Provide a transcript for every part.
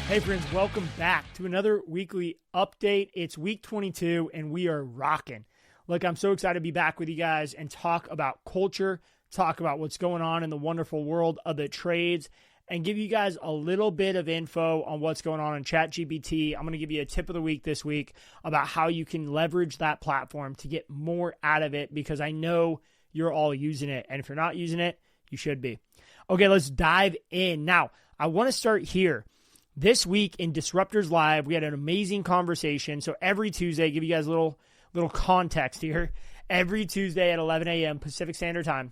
Hey friends, welcome back to another weekly update. It's week 22 and we are rocking. Look, I'm so excited to be back with you guys and talk about culture, talk about what's going on in the wonderful world of the trades, and give you guys a little bit of info on what's going on in GPT. I'm going to give you a tip of the week this week about how you can leverage that platform to get more out of it, because I know you're all using it. And if you're not using it, you should be. Okay, let's dive in. Now, I want to start here. This week in Disruptors Live, we had an amazing conversation. So every Tuesday, give you guys a little context here. Every Tuesday at 11 a.m. Pacific Standard Time,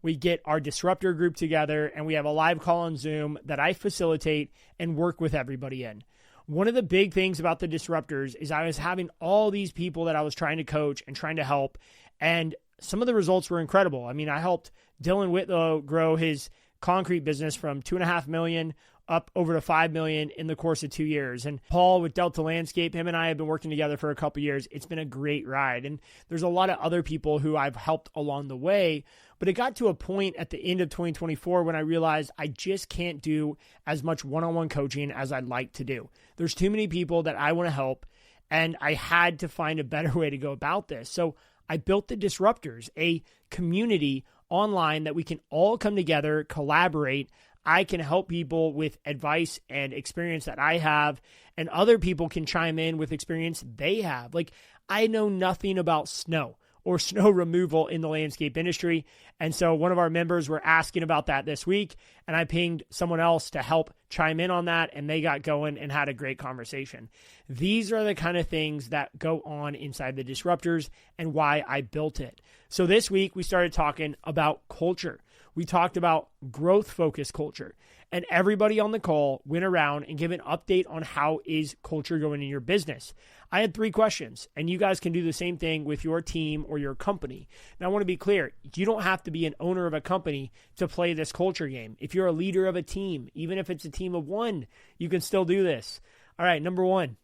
we get our Disruptor group together and we have a live call on Zoom that I facilitate and work with everybody in. One of the big things about the Disruptors is I was having all these people that I was trying to coach and trying to help, and some of the results were incredible. I mean, I helped Dylan Whitlow grow his concrete business from $2.5 million up over to $5 million in the course of 2 years. And Paul with Delta Landscape, him and I have been working together for a couple of years. It's been a great ride. And there's a lot of other people who I've helped along the way. But it got to a point at the end of 2024 when I realized I just can't do as much one-on-one coaching as I'd like to do. There's too many people that I want to help, and I had to find a better way to go about this. So I built the Disruptors, a community online that we can all come together, collaborate. I can help people with advice and experience that I have, and other people can chime in with experience they have. Like, I know nothing about snow or snow removal in the landscape industry. And so one of our members were asking about that this week, and I pinged someone else to help chime in on that, and they got going and had a great conversation. These are the kind of things that go on inside the Disruptors and why I built it. So this week we started talking about culture. We talked about growth-focused culture, and everybody on the call went around and gave an update on how is culture going in your business. I had 3 questions, and you guys can do the same thing with your team or your company. Now, I want to be clear. You don't have to be an owner of a company to play this culture game. If you're a leader of a team, even if it's a team of 1, you can still do this. All right, number 1,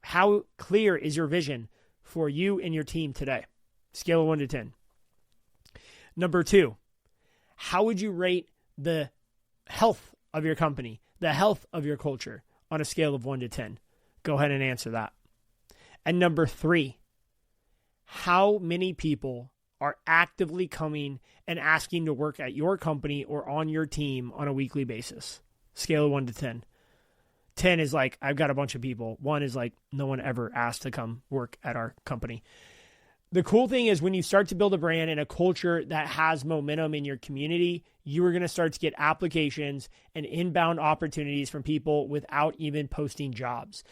how clear is your vision for you and your team today? Scale of 1 to 10. Number 2, how would you rate the health of your company, the health of your culture on a scale of 1 to 10? Go ahead and answer that. And number 3, how many people are actively coming and asking to work at your company or on your team on a weekly basis? Scale of 1 to 10. 10 is like, I've got a bunch of people. 1 is like, no one ever asked to come work at our company. The cool thing is when you start to build a brand and a culture that has momentum in your community, you are going to start to get applications and inbound opportunities from people without even posting jobs.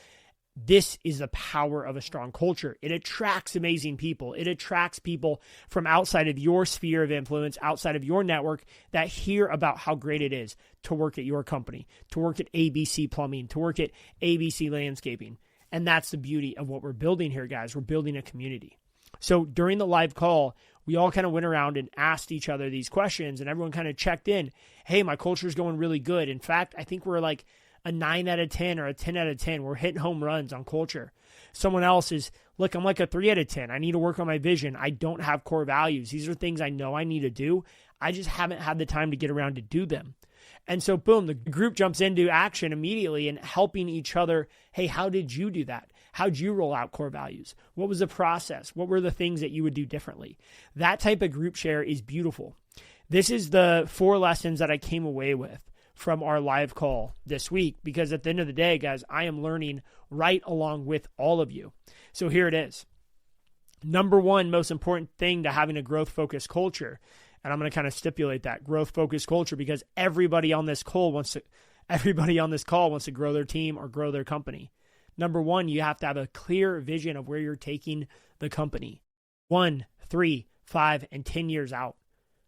This is the power of a strong culture. It attracts amazing people. It attracts people from outside of your sphere of influence, outside of your network, that hear about how great it is to work at your company, to work at ABC Plumbing, to work at ABC Landscaping. And that's the beauty of what we're building here, guys. We're building a community. So during the live call, we all kind of went around and asked each other these questions, and everyone kind of checked in. Hey, my culture is going really good. In fact, I think we're like a 9 out of 10 or a 10 out of 10. We're hitting home runs on culture. Someone else is, look, I'm like a 3 out of 10. I need to work on my vision. I don't have core values. These are things I know I need to do. I just haven't had the time to get around to do them. And so, boom, the group jumps into action immediately and helping each other. Hey, how did you do that? How'd you roll out core values? What was the process? What were the things that you would do differently? That type of group share is beautiful. This is the 4 lessons that I came away with from our live call this week, because at the end of the day, guys, I am learning right along with all of you. So here it is. Number 1 most important thing to having a growth-focused culture, and I'm going to kind of stipulate that growth-focused culture because everybody on this call wants to grow their team or grow their company. Number 1, you have to have a clear vision of where you're taking the company 1, 3, 5, and 10 years out.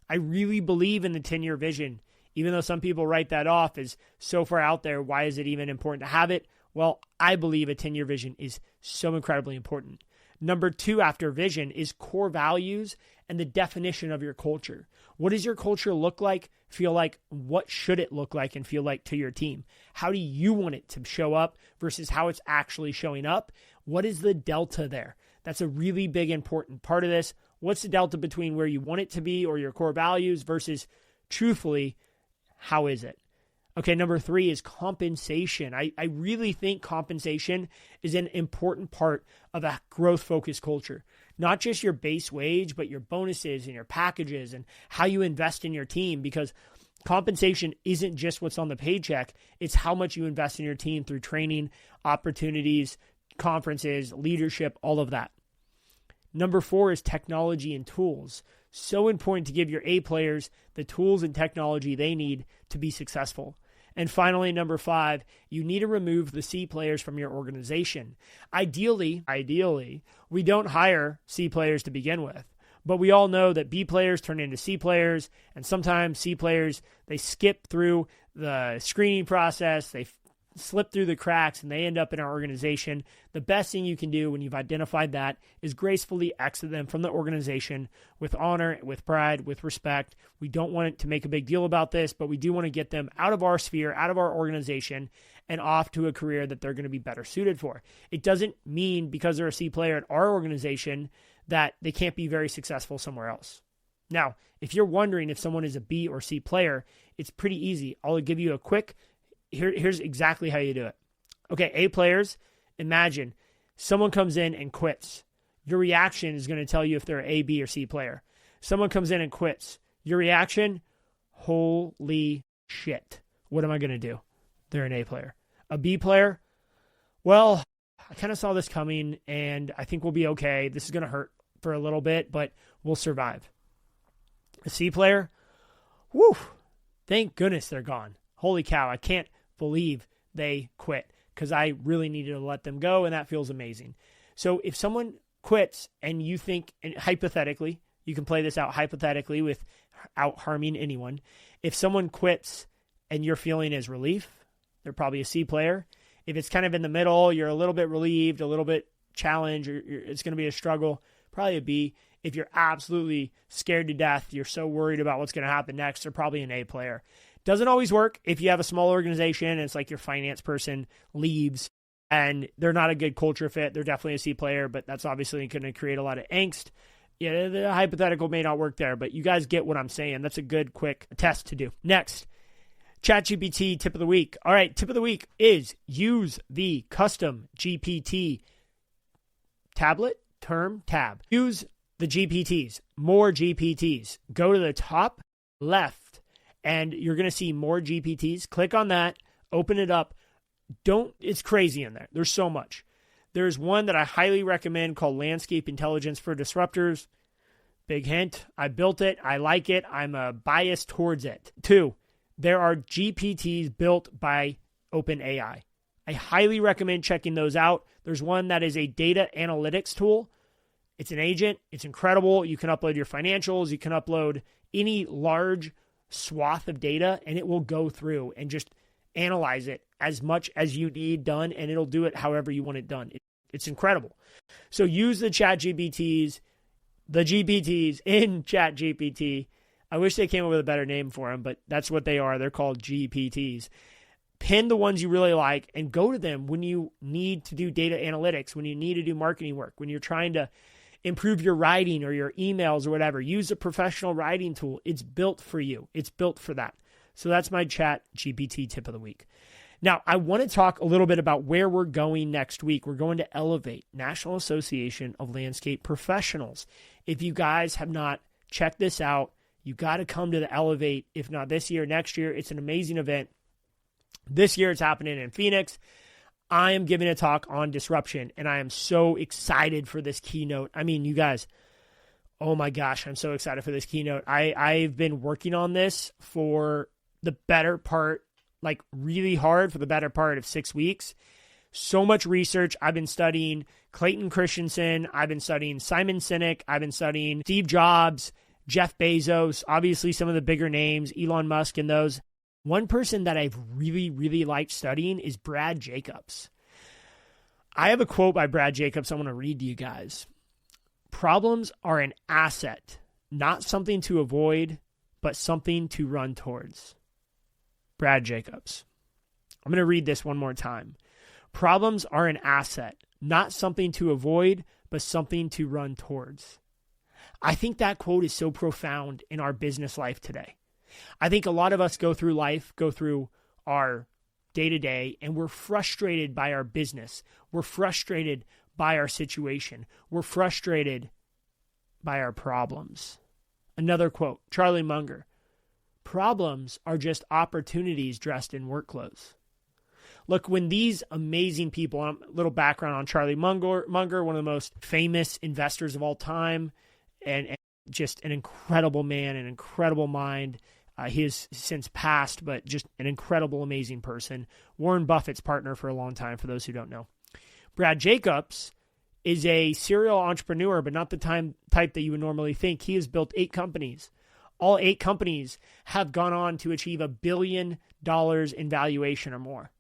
I really believe in the 10-year vision. Even though some people write that off as so far out there, why is it even important to have it? Well, I believe a 10-year vision is so incredibly important. Number 2 after vision is core values and the definition of your culture. What does your culture look like, feel like? What should it look like and feel like to your team? How do you want it to show up versus how it's actually showing up? What is the delta there? That's a really big, important part of this. What's the delta between where you want it to be or your core values versus truthfully, how is it? Okay, number 3 is compensation. I really think compensation is an important part of a growth-focused culture. Not just your base wage, but your bonuses and your packages and how you invest in your team, because compensation isn't just what's on the paycheck. It's how much you invest in your team through training, opportunities, conferences, leadership, all of that. Number 4 is technology and tools. So important to give your A players the tools and technology they need to be successful. And finally, number 5, you need to remove the C players from your organization. Ideally, we don't hire C players to begin with, but we all know that B players turn into C players, and sometimes C players, they skip through the screening process, they slip through the cracks, and they end up in our organization. The best thing you can do when you've identified that is gracefully exit them from the organization with honor, with pride, with respect. We don't want to make a big deal about this, but we do want to get them out of our sphere, out of our organization, and off to a career that they're going to be better suited for. It doesn't mean because they're a C player at our organization that they can't be very successful somewhere else. Now, if you're wondering if someone is a B or C player, it's pretty easy. I'll give you a quick Here's exactly how you do it. Okay, A players, imagine someone comes in and quits. Your reaction is going to tell you if they're an A, B, or C player. Someone comes in and quits. Your reaction, holy shit. What am I going to do? They're an A player. A B player, well, I kind of saw this coming, and I think we'll be okay. This is going to hurt for a little bit, but we'll survive. A C player, whew, thank goodness they're gone. Holy cow, I can't believe they quit because I really needed to let them go, and that feels amazing. So if someone quits and you think, and hypothetically, you can play this out hypothetically without harming anyone. If someone quits and your feeling is relief, they're probably a C player. If it's kind of in the middle, you're a little bit relieved, a little bit challenged, or it's going to be a struggle, probably a B. If you're absolutely scared to death, you're so worried about what's going to happen next, they're probably an A player. Doesn't always work if you have a small organization and it's like your finance person leaves and they're not a good culture fit. They're definitely a C player, but that's obviously going to create a lot of angst. Yeah, the hypothetical may not work there, but you guys get what I'm saying. That's a good, quick test to do. Next, ChatGPT tip of the week. All right, tip of the week is use the custom GPT tab. Use the GPTs, more GPTs. Go to the top left, and you're going to see more GPTs. Click on that, open it up. It's crazy in there. There's so much. There's one that I highly recommend called Landscape Intelligence for Disruptors. Big hint, I built it. I like it. I'm biased towards it. 2, there are GPTs built by OpenAI. I highly recommend checking those out. There's one that is a data analytics tool. It's an agent. It's incredible. You can upload your financials. You can upload any large swath of data, and it will go through and just analyze it as much as you need done, and it'll do it however you want it done. It's incredible. So use the ChatGPTs, the GPTs in ChatGPT. I wish they came up with a better name for them, but that's what they are. They're called GPTs. Pin the ones you really like and go to them when you need to do data analytics, when you need to do marketing work, when you're trying to improve your writing or your emails or whatever. Use a professional writing tool. It's built for you. It's built for that. So that's my ChatGPT tip of the week. Now, I want to talk a little bit about where we're going next week. We're going to Elevate, National Association of Landscape Professionals. If you guys have not checked this out, you got to come to the Elevate. If not this year, next year. It's an amazing event. This year it's happening in Phoenix. I am giving a talk on disruption, and I am so excited for this keynote. I mean, you guys, oh my gosh, I'm so excited for this keynote. I've been working on this for the better part, like really hard for the better part of 6 weeks. So much research. I've been studying Clayton Christensen. I've been studying Simon Sinek. I've been studying Steve Jobs, Jeff Bezos, obviously some of the bigger names, Elon Musk and those. One person that I've really, really liked studying is Brad Jacobs. I have a quote by Brad Jacobs I want to read to you guys. Problems are an asset, not something to avoid, but something to run towards. Brad Jacobs. I'm going to read this one more time. Problems are an asset, not something to avoid, but something to run towards. I think that quote is so profound in our business life today. I think a lot of us go through life, go through our day-to-day, and we're frustrated by our business. We're frustrated by our situation. We're frustrated by our problems. Another quote, Charlie Munger, problems are just opportunities dressed in work clothes. Look, when these amazing people, a little background on Charlie Munger, one of the most famous investors of all time, and just an incredible man, an incredible mind. He has since passed, but just an incredible, amazing person. Warren Buffett's partner for a long time, for those who don't know. Brad Jacobs is a serial entrepreneur, but not the type that you would normally think. He has built 8 companies. All 8 companies have gone on to achieve $1 billion in valuation or more.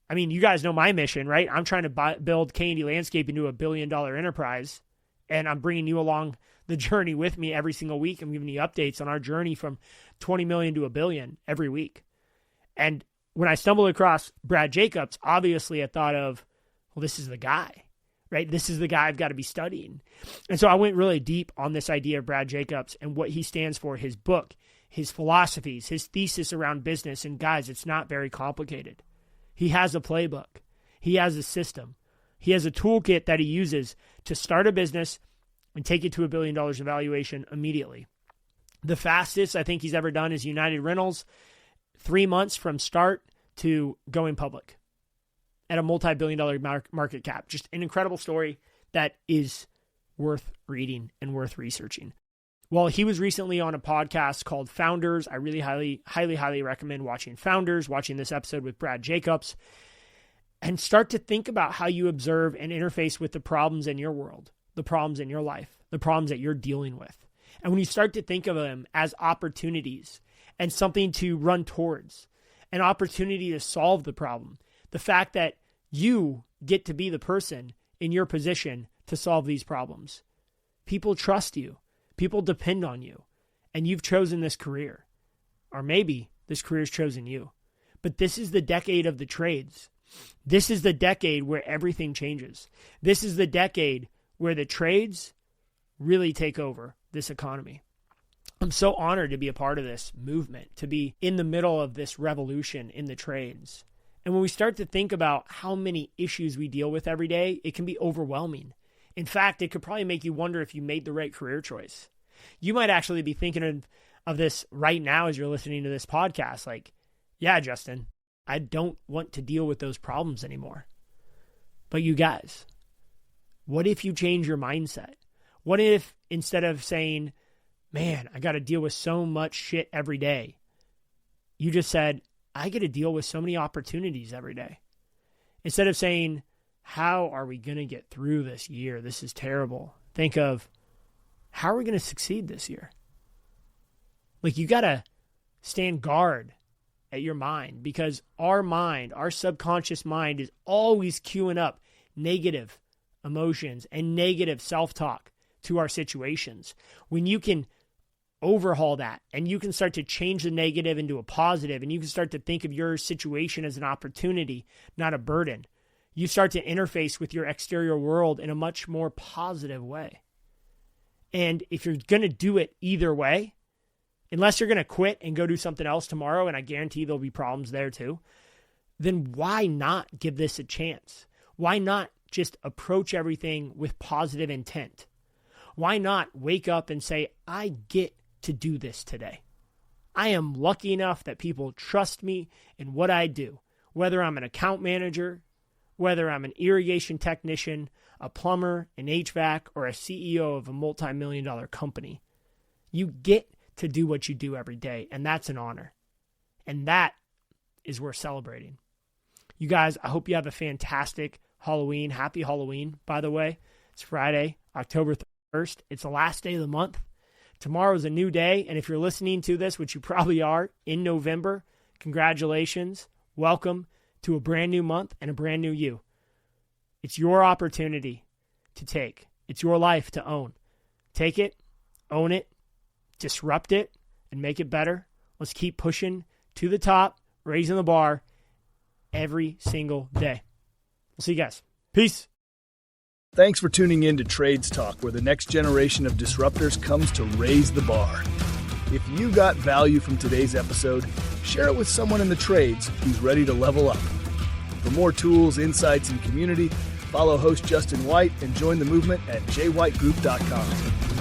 I mean, you guys know my mission, right? I'm trying to build K&D Landscape into $1 billion enterprise, and I'm bringing you along the journey with me every single week. I'm giving you updates on our journey from 20 million to $1 billion every week. And when I stumbled across Brad Jacobs, obviously I thought of, well, this is the guy, right? This is the guy I've got to be studying. And so I went really deep on this idea of Brad Jacobs and what he stands for, his book, his philosophies, his thesis around business. And guys, it's not very complicated. He has a playbook. He has a system. He has a toolkit that he uses to start a business and take it to $1 billion in valuation immediately. The fastest I think he's ever done is United Rentals, 3 months from start to going public at a multi-billion-dollar market cap. Just an incredible story that is worth reading and worth researching. Well, he was recently on a podcast called Founders. I really highly recommend watching Founders, watching this episode with Brad Jacobs, and start to think about how you observe and interface with the problems in your world, the problems in your life, the problems that you're dealing with. And when you start to think of them as opportunities and something to run towards, an opportunity to solve the problem, the fact that you get to be the person in your position to solve these problems. People trust you. People depend on you. And you've chosen this career. Or maybe this career's chosen you. But this is the decade of the trades. This is the decade where everything changes. This is the decade where the trades really take over this economy. I'm so honored to be a part of this movement, to be in the middle of this revolution in the trades. And when we start to think about how many issues we deal with every day, it can be overwhelming. In fact, it could probably make you wonder if you made the right career choice. You might actually be thinking of this right now as you're listening to this podcast. Like, yeah, Justin, I don't want to deal with those problems anymore. But you guys, what if you change your mindset? What if instead of saying, man, I got to deal with so much shit every day, you just said, I get to deal with so many opportunities every day. Instead of saying, how are we going to get through this year? This is terrible. Think of, how are we going to succeed this year? Like, you got to stand guard at your mind, because our mind, our subconscious mind, is always queuing up negative emotions and negative self-talk to our situations. When you can overhaul that and you can start to change the negative into a positive, and you can start to think of your situation as an opportunity, not a burden, you start to interface with your exterior world in a much more positive way. And if you're going to do it either way, unless you're going to quit and go do something else tomorrow, and I guarantee there'll be problems there too, then why not give this a chance? Why not just approach everything with positive intent? Why not wake up and say, I get to do this today. I am lucky enough that people trust me in what I do, whether I'm an account manager, whether I'm an irrigation technician, a plumber, an HVAC, or a CEO of a multi-million-dollar company. You get to do what you do every day, and that's an honor. And that is worth celebrating. You guys, I hope you have a fantastic Halloween. Happy Halloween, by the way. It's Friday, October 1st. It's the last day of the month. Tomorrow is a new day, and if you're listening to this, which you probably are, in November, congratulations. Welcome to a brand new month and a brand new you. It's your opportunity to take. It's your life to own. Take it, own it, disrupt it, and make it better. Let's keep pushing to the top, raising the bar every single day. We'll see you guys. Peace. Thanks for tuning in to Trades Talk, where the next generation of disruptors comes to raise the bar. If you got value from today's episode, share it with someone in the trades who's ready to level up. For more tools, insights, and community, follow host Justin White and join the movement at jwhitegroup.com.